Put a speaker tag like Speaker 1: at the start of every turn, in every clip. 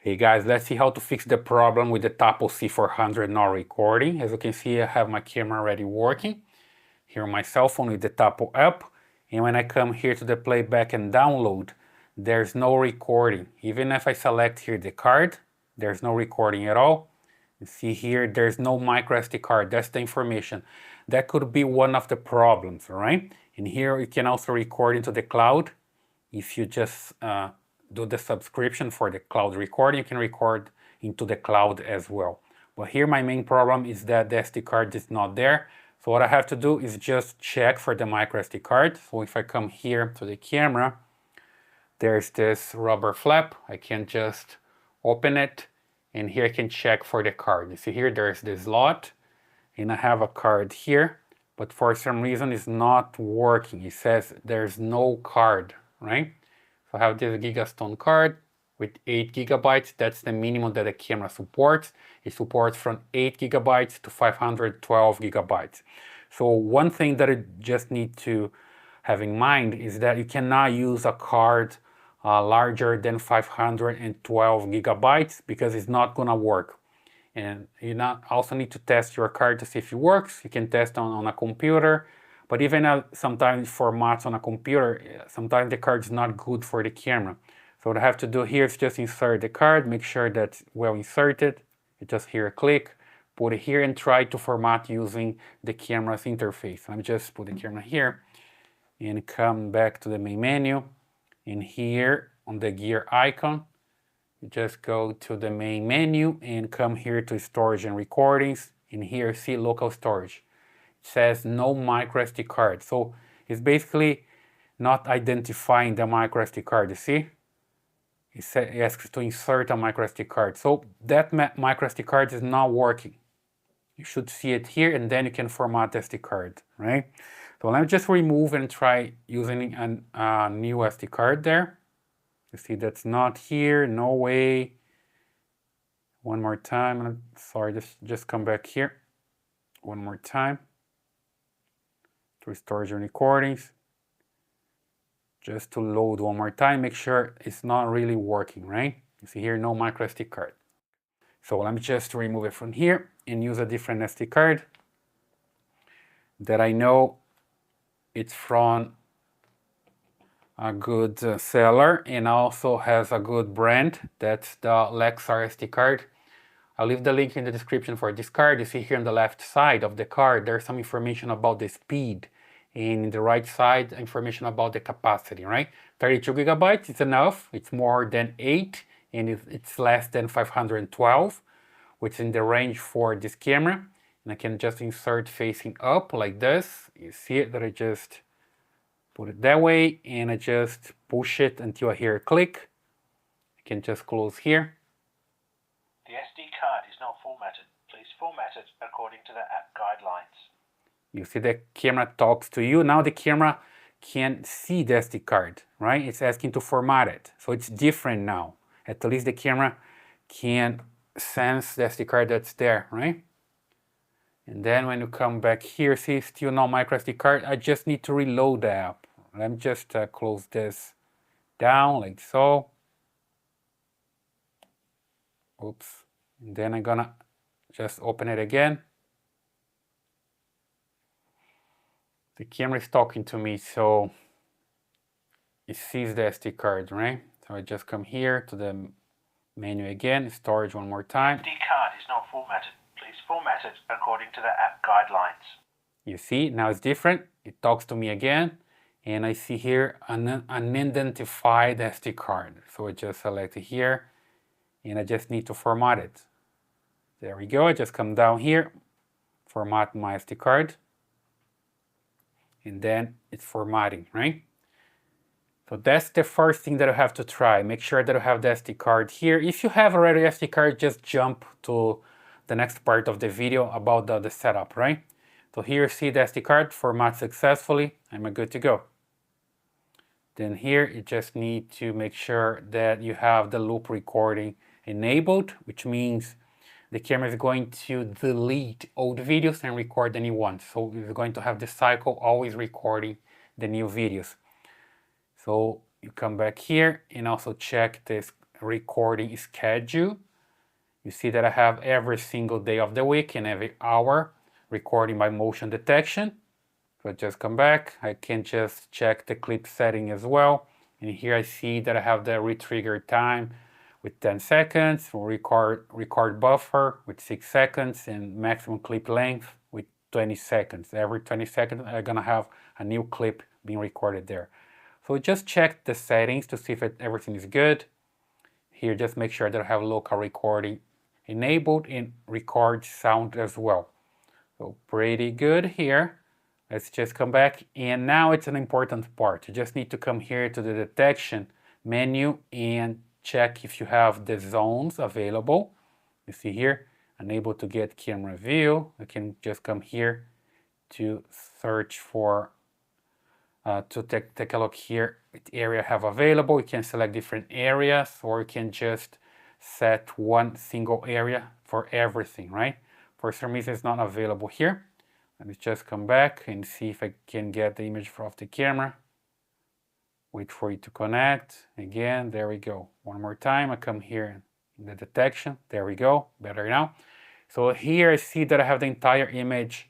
Speaker 1: Hey guys, let's see how to fix the problem with the Tapo C400 not recording. As you can see, I have my camera already working here on my cell phone with the Tapo app. And when I come here to the playback and download, there's no recording. Even if I select here the card, there's no recording at all. You see here, there's no microSD card. That's the information. That could be one of the problems, all right? And here you can also record into the cloud. If you just do the subscription for the cloud recording, you can record into the cloud as well. But here my main problem is that the SD card is not there. So what I have to do is just check for the micro SD card. So if I come here to the camera, there's this rubber flap. I can just open it, and here I can check for the card. You see here, there's this slot, and I have a card here, but for some reason it's not working. It says there's no card, right? So I have this Gigastone card with 8 gigabytes. That's the minimum that the camera supports. It supports from 8 gigabytes to 512 gigabytes. So one thing that you just need to have in mind is that you cannot use a card larger than 512 gigabytes because it's not gonna work. And you also need to test your card to see if it works. You can test on a computer, but even sometimes formats on a computer, sometimes the card is not good for the camera. So what I have to do here is just insert the card, make sure that's well inserted. You just here click, put it here and try to format using the camera's interface. Let me just put the camera here and come back to the main menu. And here on the gear icon, you just go to the main menu and come here to storage and recordings, and here see local storage. It says no microSD card. So it's basically not identifying the microSD card, you see? It asks to insert a microSD card. So that microSD card is not working. You should see it here, and then you can format the SD card, right? So let me just remove and try using a new SD card there. You see that's not here, no way. One more time, sorry, just come back here. One more time. To storage and recordings. Just to load one more time, make sure it's not really working, right? You see here, no micro SD card. So let me just remove it from here and use a different SD card that I know it's from a good seller and also has a good brand. That's the Lexar SD card. I'll leave the link in the description for this card. You see here on the left side of the card, there's some information about the speed, and in the right side, information about the capacity, right? 32 gigabytes is enough. It's more than 8, and it's less than 512, which is in the range for this camera. And I can just insert facing up like this. You see it that I just put it that way, and I just push it until I hear a click. I can just close here.
Speaker 2: The SD card is not formatted. Please format it according to the app guidelines.
Speaker 1: You see the camera talks to you. Now the camera can see the SD card, right? It's asking to format it. So it's different now. At least the camera can sense the SD card that's there, right? And then when you come back here, see still no micro SD card, I just need to reload the app. Let me just close this down like so. Oops. And then I'm gonna just open it again. The camera is talking to me, so it sees the SD card, right? So I just come here to the menu again, storage one more time.
Speaker 2: SD card is not formatted. Please format it according to the app guidelines.
Speaker 1: You see, now it's different. It talks to me again, and I see here an unidentified SD card. So I just select it here, and I just need to format it. There we go. I just come down here, format my SD card, and then it's formatting, right? So that's the first thing that you have to try. Make sure that you have the SD card here. If you have already SD card, just jump to the next part of the video about the setup, right? So here you see the SD card format successfully. I'm good to go. Then here you just need to make sure that you have the loop recording enabled, which means the camera is going to delete old videos and record the new ones. So it's going to have the cycle always recording the new videos. So you come back here and also check this recording schedule. You see that I have every single day of the week and every hour recording by motion detection. So I just come back, I can just check the clip setting as well. And here I see that I have the retrigger time with 10 seconds, record buffer with 6 seconds, and maximum clip length with 20 seconds. Every 20 seconds I'm gonna have a new clip being recorded there. So just check the settings to see if everything is good. Here just make sure that I have local recording enabled and record sound as well. So pretty good here. Let's just come back, and now it's an important part. You just need to come here to the detection menu and check if you have the zones available. You see here, unable to get camera view. You can just come here to search for, to take a look here, what area I have available. You can select different areas, or you can just set one single area for everything, right? For some reason it's not available here. Let me just come back and see if I can get the image off the camera. Wait for it to connect. Again, there we go. One more time, I come here in the detection. There we go, better now. So here I see that I have the entire image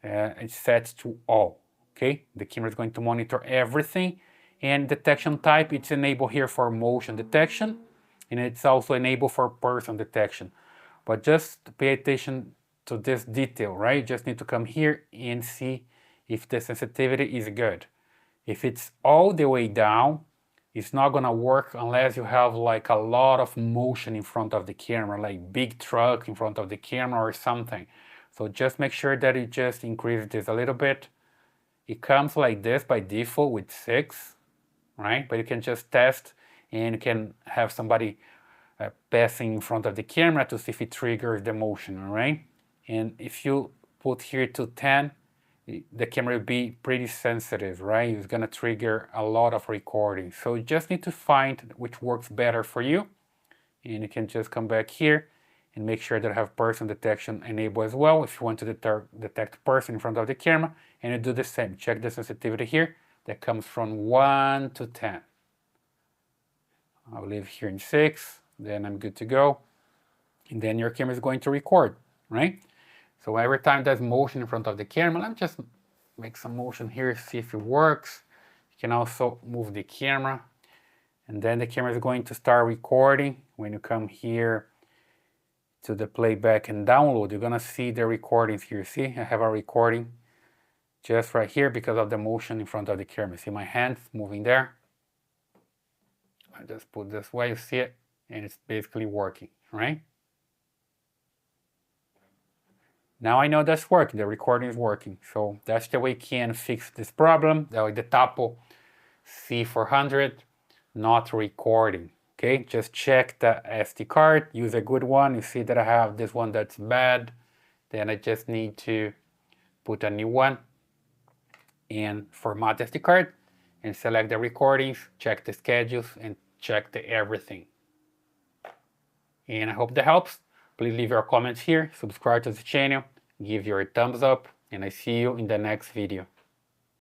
Speaker 1: it's set to all, okay? The camera is going to monitor everything. And detection type, it's enabled here for motion detection, and it's also enabled for person detection. But just pay attention to this detail, right? You just need to come here and see if the sensitivity is good. If it's all the way down, it's not gonna work unless you have like a lot of motion in front of the camera, like big truck in front of the camera or something. So just make sure that you just increase this a little bit. It comes like this by default with 6, right? But you can just test, and you can have somebody passing in front of the camera to see if it triggers the motion, all right? And if you put here to 10, the camera will be pretty sensitive, right? It's gonna trigger a lot of recording. So you just need to find which works better for you. And you can just come back here and make sure that I have person detection enabled as well if you want to detect person in front of the camera. And you do the same. Check the sensitivity here. That comes from 1 to 10. I'll leave here in 6. Then I'm good to go. And then your camera is going to record, right? So every time there's motion in front of the camera, let me just make some motion here, see if it works. You can also move the camera, and then the camera is going to start recording. When you come here to the playback and download, you're gonna see the recordings here. See, I have a recording just right here because of the motion in front of the camera. See my hands moving there? I just put this way, you see it, and it's basically working, right? Now I know that's working, the recording is working. So that's the way you can fix this problem. The Tapo C400 not recording, okay? Just check the SD card, use a good one. You see that I have this one that's bad. Then I just need to put a new one and format the SD card and select the recordings, check the schedules, and check the everything. And I hope that helps. Please leave your comments here, subscribe to the channel, give your thumbs up, and I see you in the next video.